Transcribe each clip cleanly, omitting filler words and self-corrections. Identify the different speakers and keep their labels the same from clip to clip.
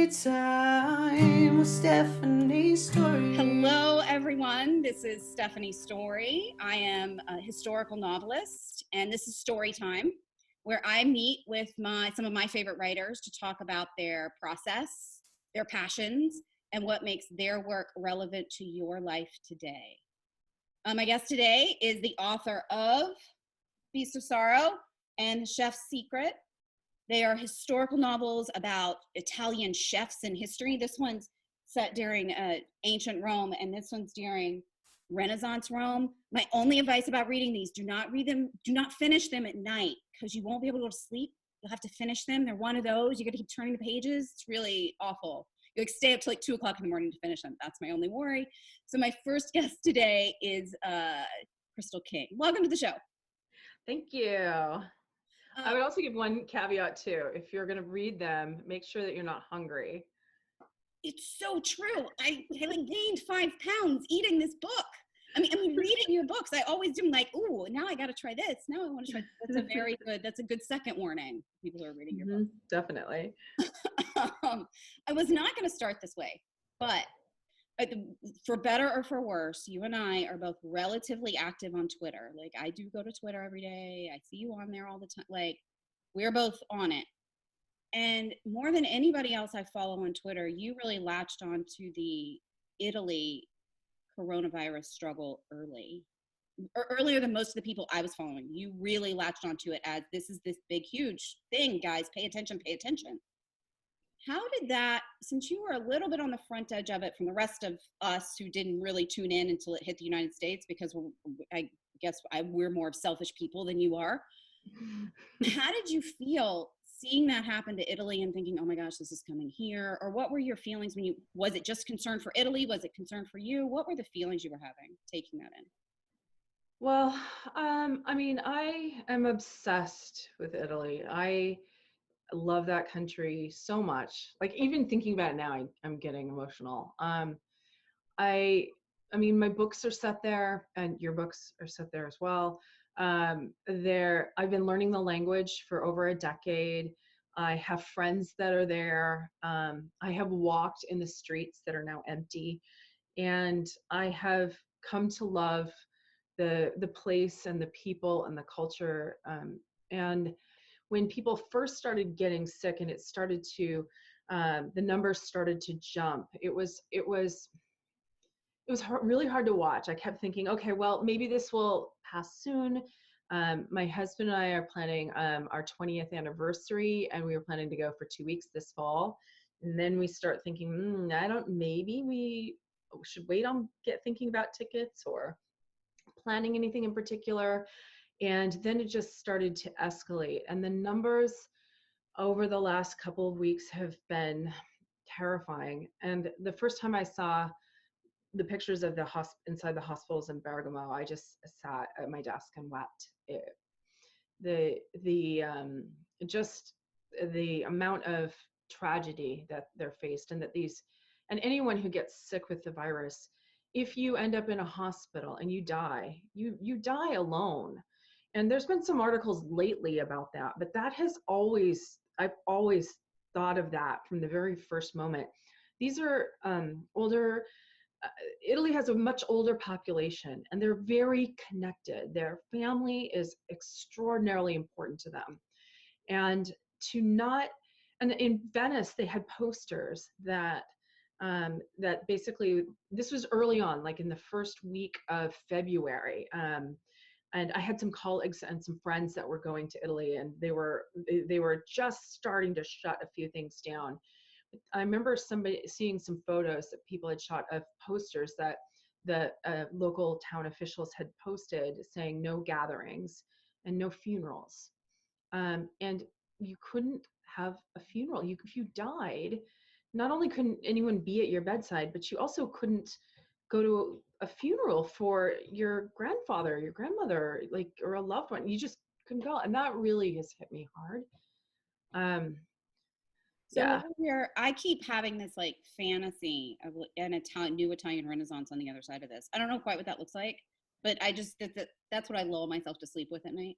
Speaker 1: Storytime with Stephanie Story.
Speaker 2: Hello, everyone. This is Stephanie Story. I am a historical novelist, and this is Storytime, where I meet with some of my favorite writers to talk about their process, their passions, and what makes their work relevant to your life today. My guest today is the author of Feast of Sorrow and The Chef's Secret. They are historical novels about Italian chefs in history. This one's set during ancient Rome, and this one's during Renaissance Rome. My only advice about reading these: do not read them, do not finish them at night, because you won't be able to go to sleep. You'll have to finish them. They're one of those. You got to keep turning the pages. It's really awful. You stay up till like 2 o'clock in the morning to finish them. That's my only worry. So my first guest today is Crystal King. Welcome to the show.
Speaker 3: Thank you. I would also give one caveat too. If you're going to read them, make sure that you're not hungry.
Speaker 2: It's so true. I like gained 5 pounds eating this book. I mean, reading your books, I always do. I'm like, ooh, now I got to try this. Now I want to try. That's a very good. That's a good second warning. People who are reading your book.
Speaker 3: Definitely.
Speaker 2: I was not going to start this way, but for better or for worse, you and I are both relatively active on Twitter. Like, I do go to Twitter every day. I see you on there all the time. Like, we're both on it. And more than anybody else I follow on Twitter, you really latched on to the Italy coronavirus struggle earlier than most of the people I was following. You really latched onto it as this is this big, huge thing, guys. Pay attention, pay attention. How did that, since you were a little bit on the front edge of it from the rest of us who didn't really tune in until it hit the United States, because we're more selfish people than you are. How did you feel seeing that happen to Italy and thinking, oh my gosh, this is coming here? Or what were your feelings was it just concern for Italy? Was it concern for you? What were the feelings you were having taking that in?
Speaker 3: Well, I mean, I am obsessed with Italy. I love that country so much. Like, even thinking about it now, I'm getting emotional. I mean, my books are set there, and your books are set there as well. I've been learning the language for over a decade. I have friends that are there. I have walked in the streets that are now empty, and I have come to love the place and the people and the culture. And when people first started getting sick and it started to, the numbers started to jump, it was really hard to watch. I kept thinking, okay, well, maybe this will pass soon. My husband and I are planning our 20th anniversary, and we were planning to go for 2 weeks this fall. And then we start thinking, maybe we should wait on thinking about tickets or planning anything in particular. And then it just started to escalate. And the numbers over the last couple of weeks have been terrifying. And the first time I saw the pictures of inside the hospitals in Bergamo, I just sat at my desk and wept. Just the amount of tragedy that they're faced, and and anyone who gets sick with the virus, if you end up in a hospital and you die, you die alone. And there's been some articles lately about that, but I've always thought of that from the very first moment. These are older. Italy has a much older population, and they're very connected. Their family is extraordinarily important to them. And and in Venice, they had posters that basically, this was early on, like in the first week of February. And I had some colleagues and some friends that were going to Italy, and they were just starting to shut a few things down. I remember seeing some photos that people had shot of posters that the local town officials had posted saying no gatherings and no funerals. And you couldn't have a funeral. If you died, not only couldn't anyone be at your bedside, but you also couldn't go to a funeral for your grandfather, your grandmother, or a loved one. You just couldn't go. And that really has hit me hard.
Speaker 2: So here, I keep having this like fantasy of an new Italian Renaissance on the other side of this. I don't know quite what that looks like, but that's what I lull myself to sleep with at night.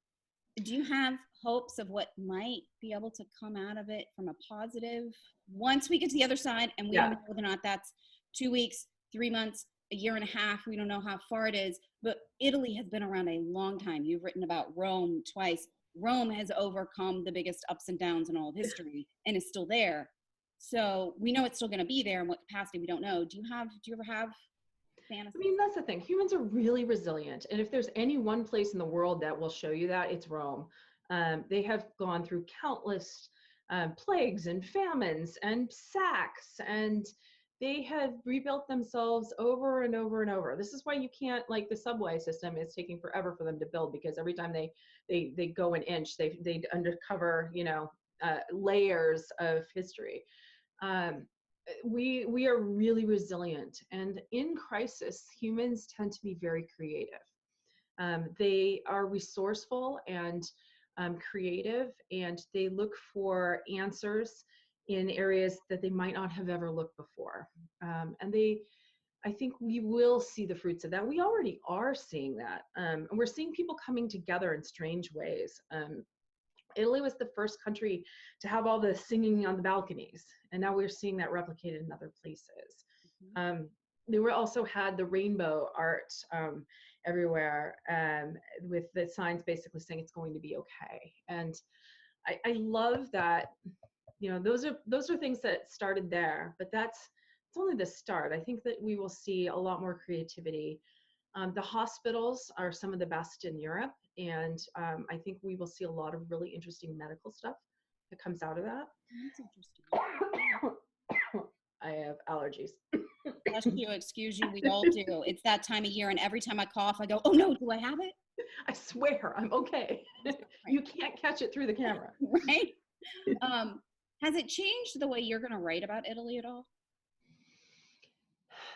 Speaker 2: Do you have hopes of what might be able to come out of it from a positive once we get to the other side? And we
Speaker 3: Yeah.
Speaker 2: don't know whether or not that's 2 weeks, 3 months, a year and a half. We don't know how far it is, but Italy has been around a long time. You've written about Rome twice. Rome has overcome the biggest ups and downs in all of history and is still there. So we know it's still going to be there. In what capacity, we don't know. Do you ever have fantasy?
Speaker 3: I mean, that's the thing. Humans are really resilient. And if there's any one place in the world that will show you that, it's Rome. They have gone through countless plagues and famines and sacks, and they have rebuilt themselves over and over and over. This is why you can't, like the subway system is taking forever for them to build, because every time they go an inch, they undercover, layers of history. Um, we are really resilient, and in crisis humans tend to be very creative. They are resourceful and creative, and they look for answers in areas that they might not have ever looked before. And I think we will see the fruits of that. We already are seeing that, and we're seeing people coming together in strange ways. Italy was the first country to have all the singing on the balconies, and now we're seeing that replicated in other places. They were also had the rainbow art everywhere, with the signs basically saying it's going to be okay. And I love that. Those are things that started there, but it's only the start. I think that we will see a lot more creativity. The hospitals are some of the best in Europe, and I think we will see a lot of really interesting medical stuff that comes out of that.
Speaker 2: That's interesting.
Speaker 3: I have allergies.
Speaker 2: Excuse you, we all do. It's that time of year, and every time I cough, I go, oh no, do I have it?
Speaker 3: I swear, I'm okay. You can't catch it through the camera.
Speaker 2: Right? Has it changed the way you're going to write about Italy at all?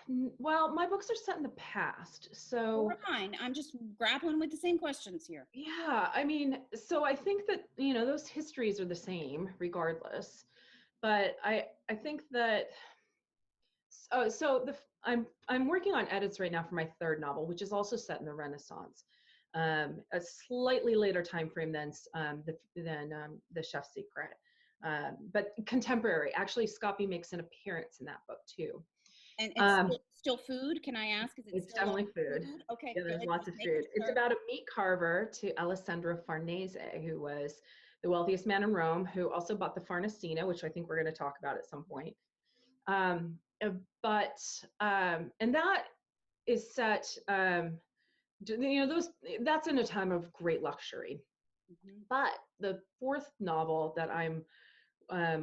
Speaker 3: Well, my books are set in the past, so
Speaker 2: Fine. I'm just grappling with the same questions here.
Speaker 3: yeah. I mean, so I think that those histories are the same regardless, but I think that I'm working on edits right now for my third novel, which is also set in the Renaissance, a slightly later time frame than the Chef's Secret, but contemporary. Actually, Scoppy makes an appearance in that book too.
Speaker 2: And it's still food, can I ask? Is it
Speaker 3: It's
Speaker 2: still
Speaker 3: definitely food.
Speaker 2: Okay.
Speaker 3: Yeah, there's
Speaker 2: good.
Speaker 3: lots of
Speaker 2: Just
Speaker 3: food.
Speaker 2: making
Speaker 3: It's
Speaker 2: sure.
Speaker 3: about a meat carver to Alessandro Farnese, who was the wealthiest man in Rome, who also bought the Farnesina, which I think we're going to talk about at some point. And that is set, that's in a time of great luxury.
Speaker 2: Mhm.
Speaker 3: But the fourth novel that I'm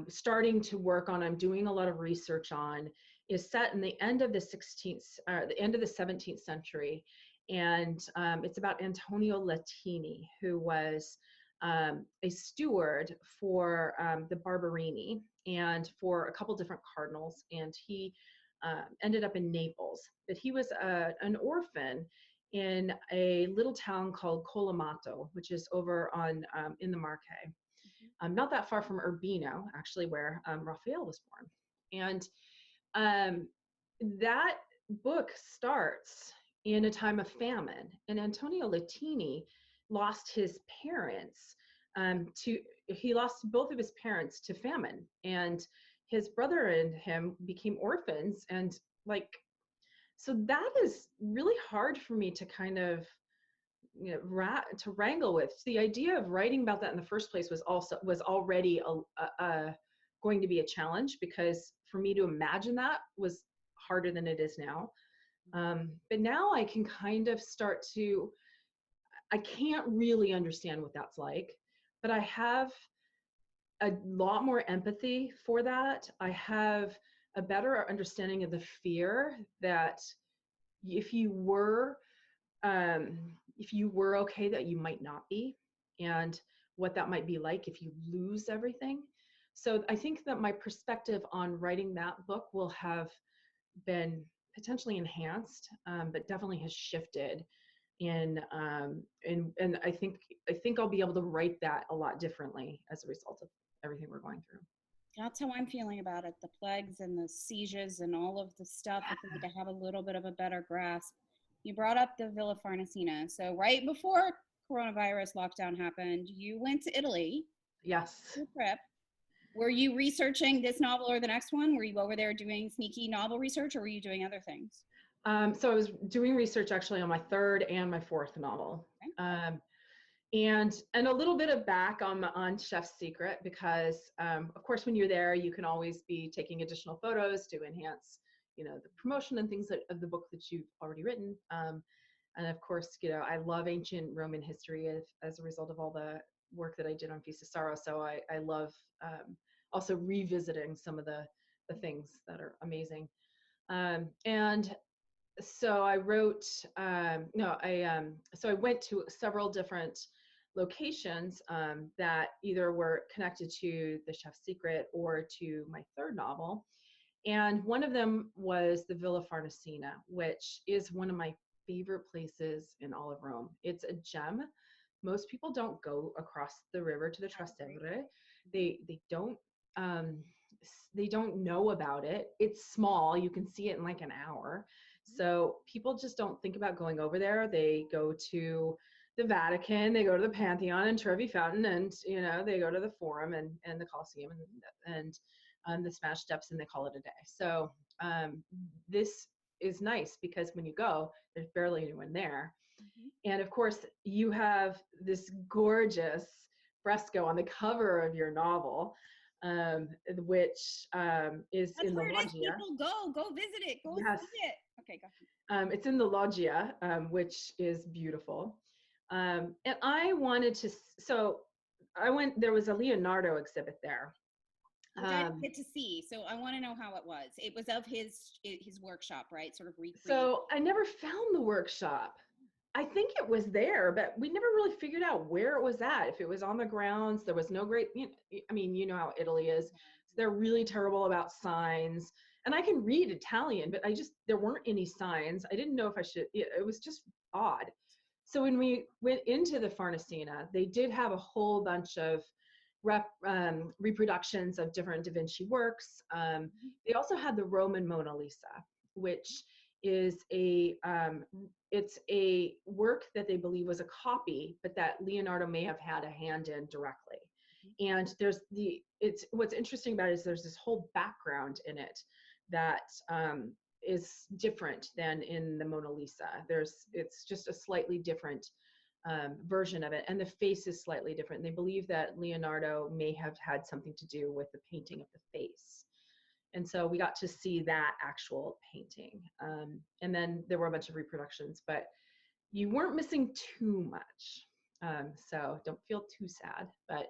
Speaker 3: starting to work on, I'm doing a lot of research on, is set in the end of the 17th century. And it's about Antonio Latini, who was a steward for the Barberini and for a couple different cardinals. And he ended up in Naples. But he was an orphan in a little town called Colamato, which is over on in the Marche. Not that far from Urbino, actually, where Raphael was born. And that book starts in a time of famine. And Antonio Latini lost his parents he lost both of his parents to famine. And his brother and him became orphans. And so that is really hard for me to kind of to wrangle with. The idea of writing about that in the first place was already going to be a challenge, because for me to imagine that was harder than it is now. But now I can kind of I can't really understand what that's like, but I have a lot more empathy for that. I have a better understanding of the fear that if you were okay, that you might not be, and what that might be like if you lose everything. So I think that my perspective on writing that book will have been potentially enhanced, but definitely has shifted and I think I'll be able to write that a lot differently as a result of everything we're going through.
Speaker 2: That's how I'm feeling about it. The plagues and the sieges and all of the stuff. I think to have a little bit of a better grasp. You brought up the Villa Farnesina. So right before coronavirus lockdown happened, you went to Italy
Speaker 3: Yes.
Speaker 2: for a trip. Were you researching this novel or the next one? Were you over there doing sneaky novel research, or were you doing other things?
Speaker 3: So I was doing research actually on my third and my fourth novel.
Speaker 2: Okay.
Speaker 3: And a little bit of back on Chef's Secret, because of course when you're there you can always be taking additional photos to enhance, you know, the promotion and things of the book that you've already written. And of course, you know, I love ancient Roman history as a result of all the work that I did on Feast of Sorrow. So I love also revisiting some of the things that are amazing. And so I wrote, no, so I went to several different locations that either were connected to the Chef's Secret or to my third novel. And one of them was the Villa Farnesina, which is one of my favorite places in all of Rome. It's a gem. Most people don't go across the river to the Trastevere. They don't they don't know about it. It's small. You can see it in like an hour. So people just don't think about going over there. They go to the Vatican, they go to the Pantheon and Trevi Fountain, and you know, they go to the Forum and the Colosseum and the Spanish Steps, and they call it a day. So this is nice because when you go, there's barely anyone there. And of course, you have this gorgeous fresco on the cover of your novel, which is
Speaker 2: That's
Speaker 3: in the
Speaker 2: where it is.
Speaker 3: Loggia.
Speaker 2: People go visit it. Go
Speaker 3: Yes.
Speaker 2: see it. Okay, go ahead.
Speaker 3: It's in the Loggia, which is beautiful. And I wanted to, so I went, there was a Leonardo exhibit there.
Speaker 2: Which I didn't get to see, so I want to know how it was. It was of his workshop, right? Sort of recreate.
Speaker 3: So I never found the workshop. I think it was there, but we never really figured out where it was at. If it was on the grounds, there was no great, you know, I mean, you know how Italy is. They're really terrible about signs. And I can read Italian, but there weren't any signs. I didn't know if I should, it was just odd. So when we went into the Farnesina, they did have a whole bunch of reproductions of different Da Vinci works. They also had the Roman Mona Lisa, which is it's a work that they believe was a copy, but that Leonardo may have had a hand in directly. And what's interesting about it is there's this whole background in it that is different than in the Mona Lisa. It's just a slightly different version of it, and the face is slightly different. They believe that Leonardo may have had something to do with the painting of the face. And so we got to see that actual painting. And then there were a bunch of reproductions, but you weren't missing too much. So don't feel too sad. But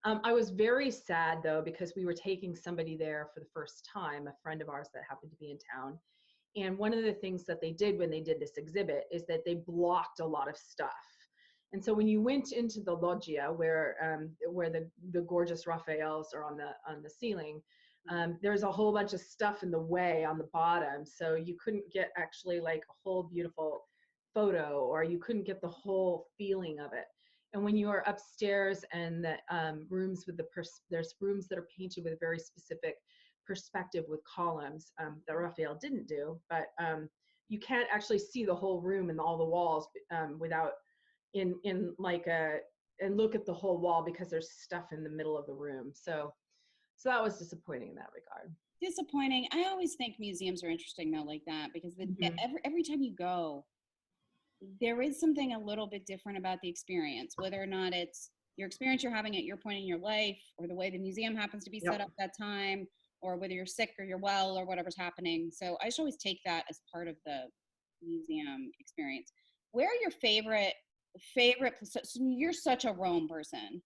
Speaker 3: I was very sad though, because we were taking somebody there for the first time, a friend of ours that happened to be in town. And one of the things that they did when they did this exhibit is that they blocked a lot of stuff. And so when you went into the Loggia, where the gorgeous Raphaels are on the ceiling, there's a whole bunch of stuff in the way on the bottom, so you couldn't get actually like a whole beautiful photo, or you couldn't get the whole feeling of it. And when you are upstairs and the rooms with there's rooms that are painted with a very specific perspective with columns that Raphael didn't do, but you can't actually see the whole room and all the walls without in like and look at the whole wall, because there's stuff in the middle of the room. So that was disappointing in that regard.
Speaker 2: Disappointing. I always think museums are interesting though, like that, because every time you go, there is something a little bit different about the experience, whether or not it's your experience you're having at your point in your life, or the way the museum happens to be set up that time, or whether you're sick or you're well, or whatever's happening. So I just always take that as part of the museum experience. Where are your favorite, so you're such a Rome person,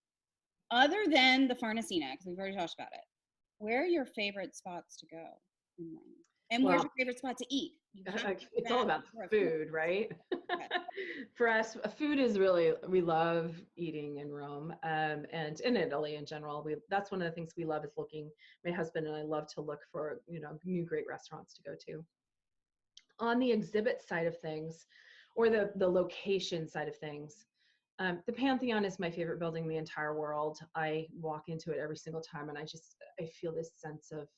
Speaker 2: other than the Farnesina, because we've already talked about it. Where are your favorite spots to go in Rome? And where's your favorite spot to eat?
Speaker 3: It's all about food, right? For us, food is really, we love eating in Rome, and in Italy in general. That's one of the things we love, is looking, my husband and I love to look for, you know, new great restaurants to go to. On the exhibit side of things, or the location side of things, the Pantheon is my favorite building in the entire world. I walk into it every single time, and I feel this sense of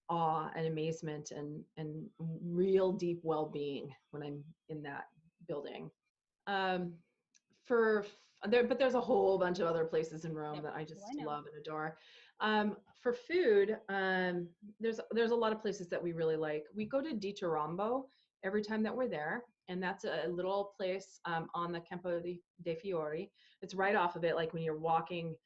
Speaker 3: awe and amazement and real deep well-being when I'm in that building. but there's a whole bunch of other places in Rome
Speaker 2: Yep.
Speaker 3: that I
Speaker 2: Oh,
Speaker 3: just
Speaker 2: I know.
Speaker 3: love and adore. For food, there's a lot of places that we really like. We go to Di Tarambo every time that we're there, and that's a little place on the dei Fiori. It's right off of it, like when you're walking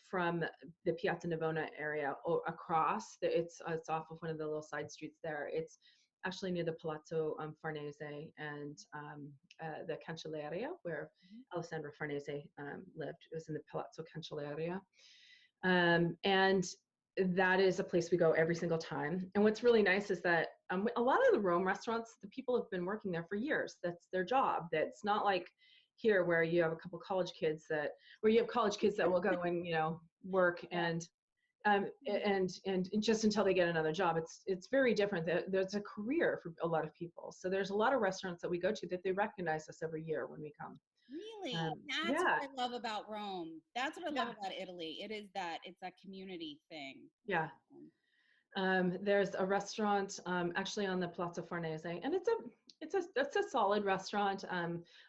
Speaker 3: from the Piazza Navona area across. It's off of one of the little side streets there. It's actually near the Palazzo Farnese and the Cancelleria, where Alessandro Farnese lived. It was in the Palazzo Cancelleria. And that is a place we go every single time. And what's really nice is that a lot of the Rome restaurants, the people have been working there for years. That's their job. That's not like here where you have a couple college kids that will go and work and just until they get another job. It's very different. There's a career for a lot of people. So there's a lot of restaurants that we go to that they recognize us every year when we come.
Speaker 2: Really? That's
Speaker 3: Yeah,
Speaker 2: what I love about Rome. That's what I love
Speaker 3: yeah,
Speaker 2: about Italy. It's that community thing.
Speaker 3: yeah. There's a restaurant actually on the Palazzo Farnese, and it's a solid restaurant.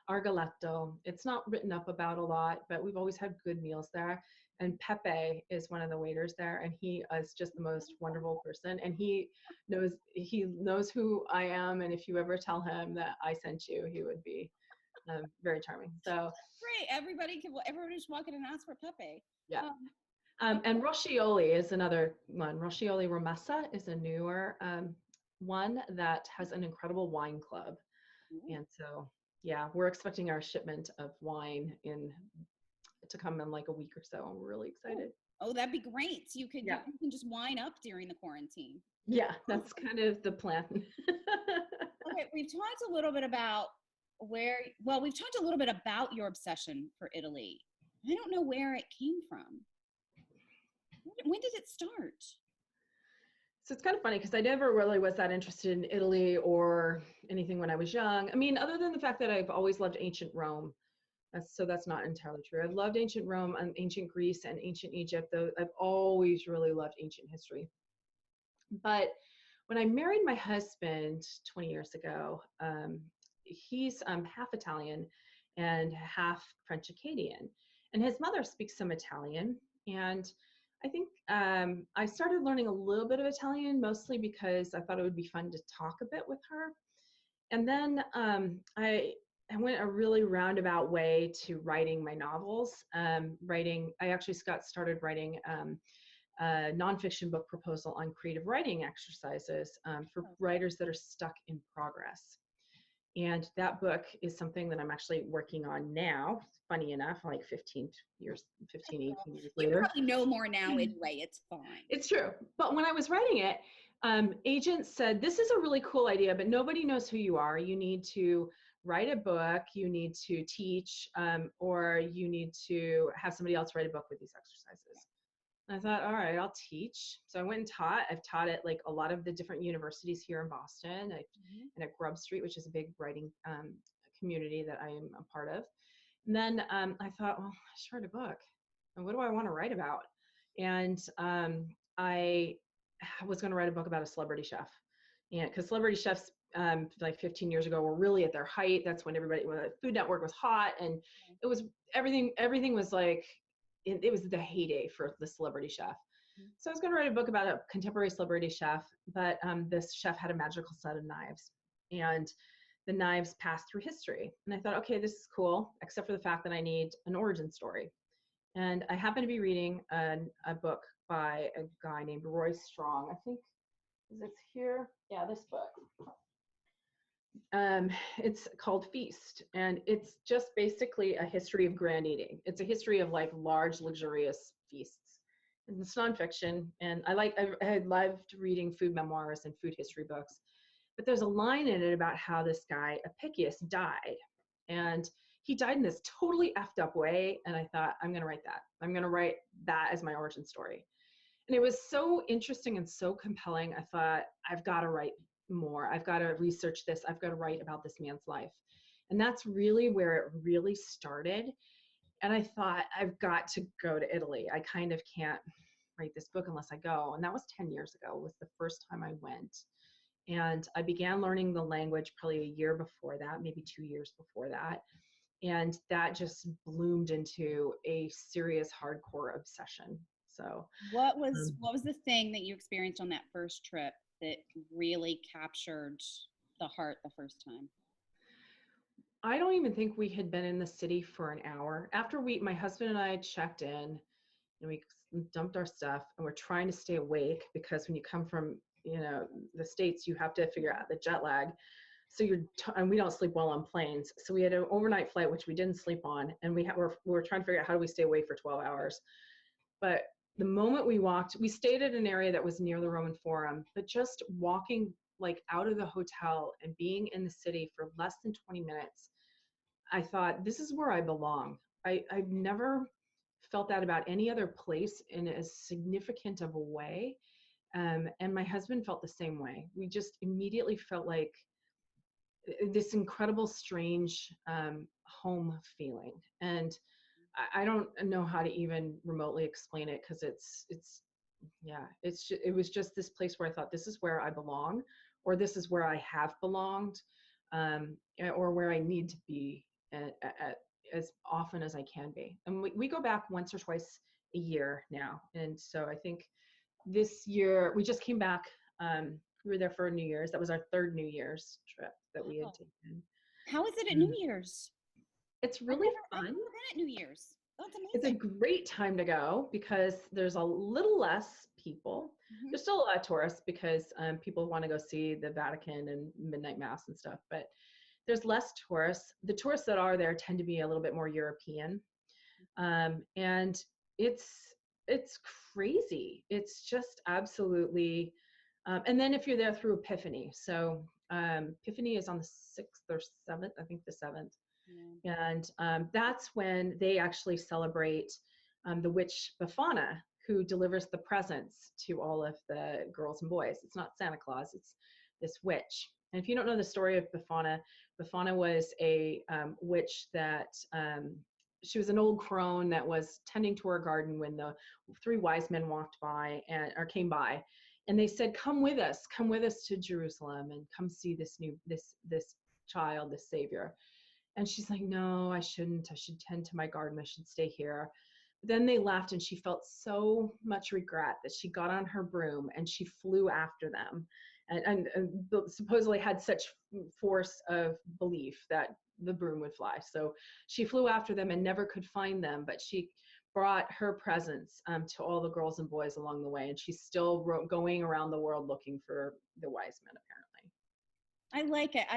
Speaker 3: Argoletto. It's not written up about a lot, but we've always had good meals there. And Pepe is one of the waiters there, and he is just the most wonderful person. And he knows who I am, and if you ever tell him that I sent you, he would be very charming. So
Speaker 2: Great. Everybody just walk in and ask for Pepe.
Speaker 3: yeah.
Speaker 2: Um,
Speaker 3: And Roscioli is another one. Roscioli Romessa is a newer one that has an incredible wine club. And so, yeah, we're expecting our shipment of wine to come in like a week or so. And we're really excited.
Speaker 2: Oh, that'd be great. So you
Speaker 3: Yeah.
Speaker 2: can just wine up during the quarantine.
Speaker 3: Yeah, that's kind of the plan.
Speaker 2: Okay, we've talked a little bit about we've talked a little bit about your obsession for Italy. I don't know where it came from. When did it start?
Speaker 3: So it's kind of funny because I never really was that interested in Italy or anything when I was young. I mean, other than the fact that I've always loved ancient Rome. That's not entirely true. I've loved ancient Rome and ancient Greece and ancient Egypt, though I've always really loved ancient history. But when I married my husband 20 years ago, he's half Italian and half French Acadian. And his mother speaks some Italian. And I think I started learning a little bit of Italian, mostly because I thought it would be fun to talk a bit with her. And then I went a really roundabout way to writing my novels. I actually got started writing a nonfiction book proposal on creative writing exercises for writers that are stuck in progress. And that book is something that I'm actually working on now. Funny enough, like 18 years
Speaker 2: You
Speaker 3: later.
Speaker 2: probably know more now anyway. It's fine.
Speaker 3: It's true. But when I was writing it, agents said, this is a really cool idea, but nobody knows who you are. You need to write a book, you need to teach, or you need to have somebody else write a book with these exercises. And I thought, all right, I'll teach. So I went and taught. I've taught at like a lot of the different universities here in Boston and at Grub Street, which is a big writing community that I am a part of. And then I thought, well, I should write a book. And what do I want to write about? And I was going to write a book about a celebrity chef. And because celebrity chefs like 15 years ago were really at their height. That's when the Food Network was hot, and it was everything was like, it was the heyday for the celebrity chef. So I was going to write a book about a contemporary celebrity chef, but this chef had a magical set of knives, and the knives passed through history. And I thought, okay, this is cool, except for the fact that I need an origin story. And I happened to be reading a book by a guy named Roy Strong. I think it's here. Yeah, this book. It's called Feast, and it's just basically a history of grand eating. It's a history of like large, luxurious feasts. And it's nonfiction, and I loved reading food memoirs and food history books. But there's a line in it about how this guy Apicius died, and he died in this totally effed up way. And I thought, I'm gonna write that. I'm gonna write that as my origin story. And it was so interesting and so compelling. I thought, I've got to write more. I've got to research this. I've got to write about this man's life. And that's really where it really started. And I thought, I've got to go to Italy. I kind of can't write this book unless I go. And that was 10 years ago, was the first time I went. And I began learning the language probably a year before that, maybe 2 years before that. And that just bloomed into a serious hardcore obsession. So
Speaker 2: what was the thing that you experienced on that first trip that really captured the heart the first time?
Speaker 3: I don't even think we had been in the city for an hour. After my husband and I checked in and we dumped our stuff, and we're trying to stay awake because when you come from, the States, you have to figure out the jet lag. So and we don't sleep well on planes. So we had an overnight flight, which we didn't sleep on. And we were trying to figure out how do we stay awake for 12 hours. But the moment we stayed at an area that was near the Roman Forum, but just walking like out of the hotel and being in the city for less than 20 minutes, I thought, this is where I belong. I've never felt that about any other place in as significant of a way. And my husband felt the same way. We just immediately felt like this incredible, strange home feeling. And I don't know how to even remotely explain it, because it was just this place where I thought, this is where I belong, or this is where I have belonged, or where I need to be as often as I can be. And we go back once or twice a year now. And so I think this year we just came back. We were there for New Year's. That was our third New Year's trip that we had taken.
Speaker 2: How is it at New Year's?
Speaker 3: It's really
Speaker 2: I've
Speaker 3: fun.
Speaker 2: never been at New Year's. That's amazing.
Speaker 3: It's a great time to go because there's a little less people.
Speaker 2: Mhm.
Speaker 3: There's still a lot of tourists because people want to go see the Vatican and midnight mass and stuff, but there's less tourists. The tourists that are there tend to be a little bit more European. And it's crazy. It's just absolutely, and then if you're there through Epiphany. So Epiphany is on the 6th or 7th, I think the 7th. Yeah. And that's when they actually celebrate the witch Befana, who delivers the presents to all of the girls and boys. It's not Santa Claus, it's this witch. And if you don't know the story of Befana, Befana was a witch that she was an old crone that was tending to her garden when the 3 wise men walked by or came by, and they said, come with us to Jerusalem and come see this child, this savior. And she's like, no, I shouldn't. I should tend to my garden. I should stay here. But then they left, and she felt so much regret that she got on her broom and she flew after them, and supposedly had such force of belief that the broom would fly. So she flew after them and never could find them, but she brought her presents to all the girls and boys along the way. And she's still going around the world looking for the wise men, apparently.
Speaker 2: I like it.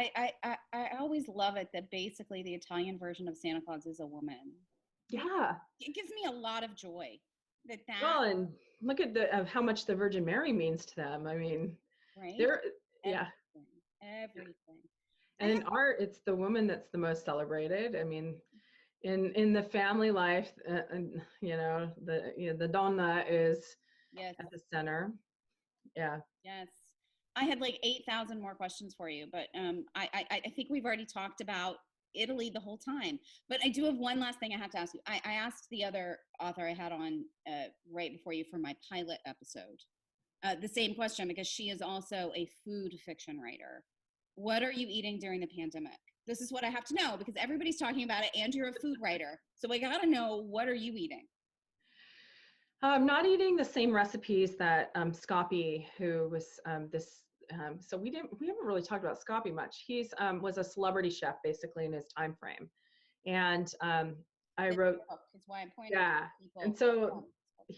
Speaker 2: I always love it that basically the Italian version of Santa Claus is a woman.
Speaker 3: Yeah.
Speaker 2: It gives me a lot of joy that.
Speaker 3: Well, and look at how much the Virgin Mary means to them. I mean,
Speaker 2: right? Everything.
Speaker 3: And in art, it's the woman that's the most celebrated. I mean, in the family life, the Donna is at the center. Yeah.
Speaker 2: Yes. I had like 8,000 more questions for you, but I think we've already talked about Italy the whole time. But I do have one last thing I have to ask you. I asked the other author I had on right before you for my pilot episode the same question, because she is also a food fiction writer. What are you eating during the pandemic? This is what I have to know, because everybody's talking about it and you're a food writer. So I got to know, what are you eating?
Speaker 3: I'm not eating the same recipes that Scoppy, who was so we haven't really talked about Scoppy much. He's was a celebrity chef basically in his time frame, and I wrote.
Speaker 2: Is why I'm pointing.
Speaker 3: Yeah, and so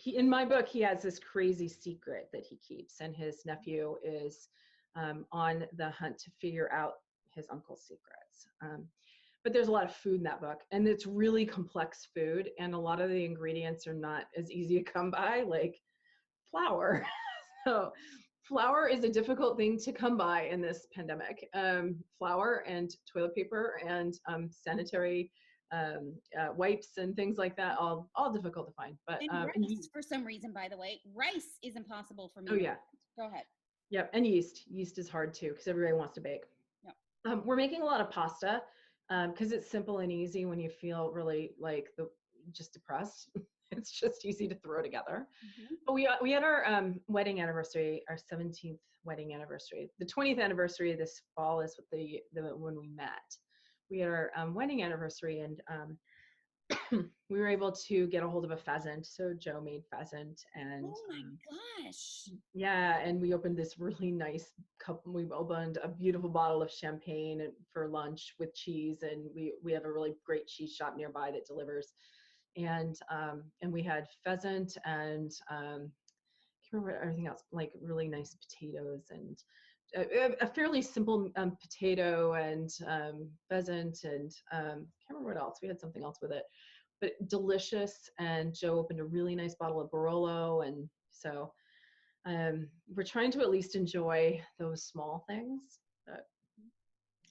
Speaker 3: in my book he has this crazy secret that he keeps, and his nephew is on the hunt to figure out his uncle's secrets. But there's a lot of food in that book, and it's really complex food, and a lot of the ingredients are not as easy to come by, like flour. So flour is a difficult thing to come by in this pandemic. Flour and toilet paper and sanitary wipes and things like that, all difficult to find. But
Speaker 2: and rice, for some reason, by the way, rice is impossible for me.
Speaker 3: Oh yeah.
Speaker 2: Go ahead.
Speaker 3: Yep, and yeast is hard too, because everybody wants to bake. Yep. We're making a lot of pasta because it's simple and easy when you feel really like just depressed. It's just easy to throw together. Mm-hmm. But we had our wedding anniversary, our 17th wedding anniversary. The 20th anniversary this fall is when we met. we had our wedding anniversary, and we were able to get a hold of a pheasant. So Joe made pheasant, and
Speaker 2: Oh my gosh.
Speaker 3: yeah, and we opened this really nice cup. We opened a beautiful bottle of champagne for lunch with cheese, and we have a really great cheese shop nearby that delivers. And we had pheasant and I can't remember everything else, like really nice potatoes and a fairly simple potato and pheasant and can't remember what else. We had something else with it, but delicious. And Joe opened a really nice bottle of Barolo, and so we're trying to at least enjoy those small things. But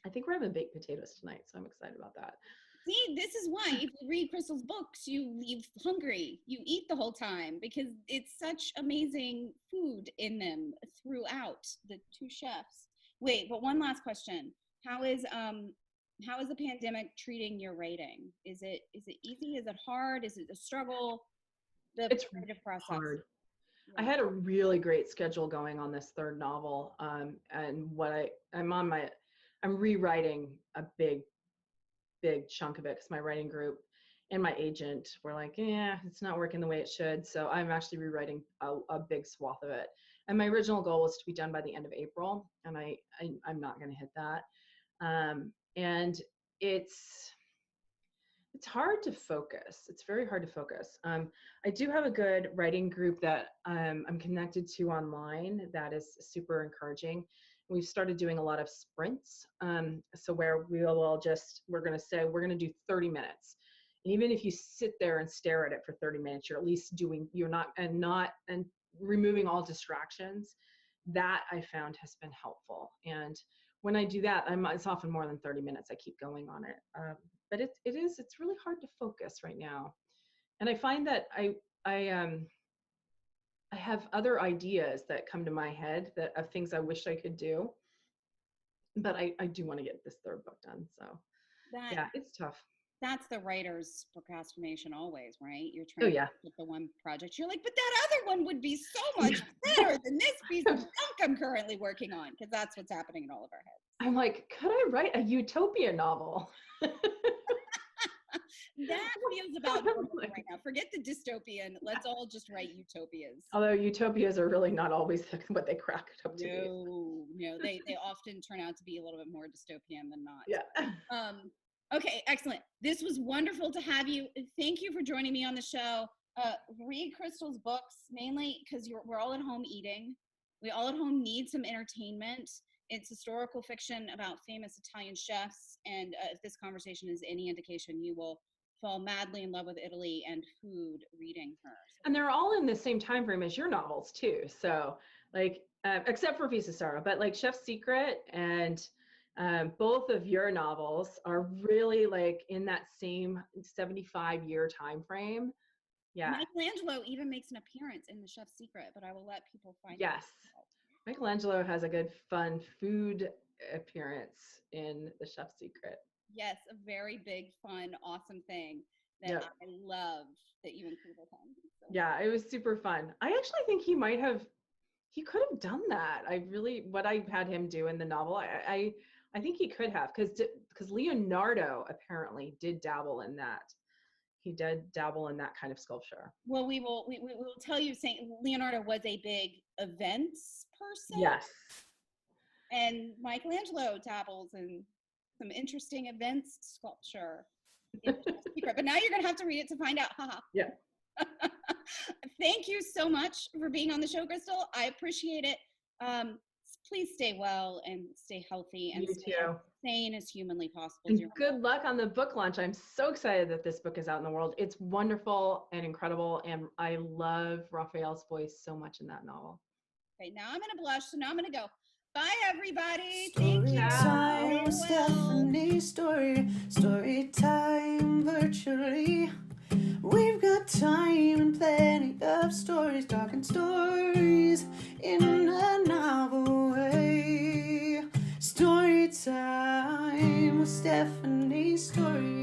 Speaker 3: I think we're having baked potatoes tonight, so I'm excited about that.
Speaker 2: See, this is why if you read Crystal's books, you leave hungry. You eat the whole time because it's such amazing food in them throughout the two chefs. Wait, but one last question. How is the pandemic treating your writing? Is it easy? Is it hard? Is it a struggle?
Speaker 3: It's
Speaker 2: creative process.
Speaker 3: hard.
Speaker 2: Yeah.
Speaker 3: I had a really great schedule going on this third novel, and I'm rewriting a big chunk of it because my writing group and my agent were like, yeah, it's not working the way it should. So I'm actually rewriting a big swath of it. And my original goal was to be done by the end of April, and I'm not going to hit that. And it's hard to focus. It's very hard to focus. I do have a good writing group that I'm connected to online that is super encouraging. We've started doing a lot of sprints. So where we're going to say, we're going to do 30 minutes. And even if you sit there and stare at it for 30 minutes, you're at least and removing all distractions. That I found has been helpful. And when I do that, it's often more than 30 minutes. I keep going on it. But it's really hard to focus right now. And I find that I have other ideas that come to my head of things I wish I could do, but I do want to get this third book done. So yeah, it's tough.
Speaker 2: That's the writer's procrastination always, right? You're trying to get the one project. You're like, but that other one would be so much better than this piece of junk I'm currently working on, because that's what's happening in all of our heads.
Speaker 3: I'm like, could I write a utopia novel?
Speaker 2: That feels about right now. Forget the dystopian. Let's all just write utopias.
Speaker 3: Although utopias are really not always what they crack it up to be.
Speaker 2: No, they often turn out to be a little bit more dystopian than not.
Speaker 3: Yeah.
Speaker 2: Okay, excellent. This was wonderful to have you. Thank you for joining me on the show. Read Crystal's books, mainly because we're all at home eating. We all at home need some entertainment. It's historical fiction about famous Italian chefs. And if this conversation is any indication, you will fall madly in love with Italy and food reading her.
Speaker 3: And they're all in the same time frame as your novels too. So like, except for Visa Sorrow, but like Chef's Secret and both of your novels are really like in that same 75-year time frame. Yeah.
Speaker 2: Michelangelo even makes an appearance in The Chef's Secret, but I will let people find out.
Speaker 3: Yes. Michelangelo has a good, fun food appearance in The Chef's Secret.
Speaker 2: Yes, a very big, fun, awesome thing that I love that you included him. So.
Speaker 3: Yeah, it was super fun. I actually think he could have done that. What I had him do in the novel, I think he could have, because Leonardo apparently did dabble in that. He did dabble in that kind of sculpture.
Speaker 2: Well, we will tell you, Leonardo was a big events person.
Speaker 3: Yes.
Speaker 2: And Michelangelo dabbles in some interesting events sculpture in The Chef's Secret. But now you're going to have to read it to find out.
Speaker 3: Yeah.
Speaker 2: Thank you so much for being on the show, Crystal. I appreciate it. Please stay well and stay healthy and stay as sane as humanly possible.
Speaker 3: And good luck on the book launch. I'm so excited that this book is out in the world. It's wonderful and incredible. And I love Raphael's voice so much in that novel.
Speaker 2: Okay, now I'm going to blush. So now I'm going to go. Bye, everybody.
Speaker 1: Story time with Stephanie. Story time virtually. We've got time and plenty of stories, talking stories in a novel way. Story time with Stephanie. Story